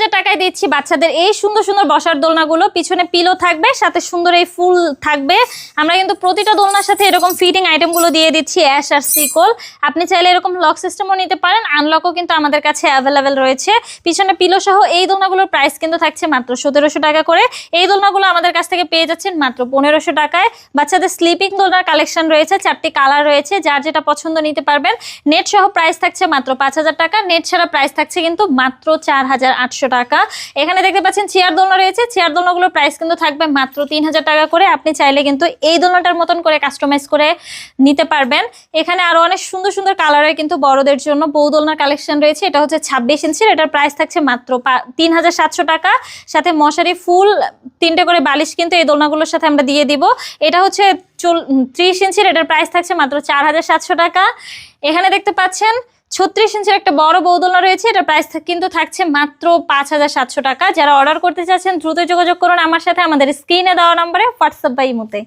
3000 টাকায় দিচ্ছি বাচ্চাদের এই সুন্দর সুন্দর বসার দোলনাগুলো। পিছনে পিলো থাকবে, সাথে সুন্দর এই ফুল থাকবে। আমরা কিন্তু প্রতিটা দোলনার সাথে এরকম ফিটিং আইটেমগুলো দিয়ে দিচ্ছি অ্যাশ আর সিকল। আপনি চাইলে এরকম লক সিস্টেমও নিতে পারেন, আনলকও কিন্তু আমাদের কাছে অ্যাভেলেবেল রয়েছে। পিছনে পিলো সহ এই দোলনাগুলোর প্রাইস কিন্তু থাকছে মাত্র 1700 টাকা করে। এই দোলনাগুলো আমাদের কাছ থেকে পেয়ে যাচ্ছেন মাত্র 1500 টাকায়। বাচ্চাদের স্লিপিং দোলনার কালেকশন রয়েছে, 4টি কালার রয়েছে, যার যেটা পছন্দ নিতে পারবেন। নেট সহ প্রাইস থাকছে মাত্র 5000 টাকা, নেট ছাড়া প্রাইস থাকছে কিন্তু মাত্র 4800 টাকা। এখানে দেখতে পাচ্ছেন চেয়ার দোলনা রয়েছে, চেয়ার দোলনাগুলোর প্রাইস কিন্তু থাকবে মাত্র 3000 টাকা করে। আপনি চাইলে কিন্তু এই দোলনাটার মতন করে কাস্টমাইজ করে নিতে পারবেন। এখানে আরো অনেক সুন্দর সুন্দর কালারের কিন্তু বড়দের জন্য বউ দোলনার কালেকশন রয়েছে। এটা হচ্ছে 26 ইঞ্চির, এটার প্রাইস থাকছে মাত্র 3700 টাকা। সাথে মশারি ফুল 3টে করে বালিশ কিন্তু এই দোলনাগুলোর সাথে আমরা দিয়ে দিব। এটা হচ্ছে 30 ইঞ্চির, এটার প্রাইস থাকছে মাত্র 4700 টাকা। এখানে দেখতে পাচ্ছেন 36 ইঞ্চির একটা বড় বউ দোলনা রয়েছে, এটার প্রাইস কিন্তু থাকছে মাত্র 5700 টাকা। যারা অর্ডার করতে চাচ্ছেন দ্রুত যোগাযোগ করুন আমার সাথে, আমাদের স্ক্রিনে দেওয়া নম্বরে হোয়াটসঅ্যাপ বা ইমোতে।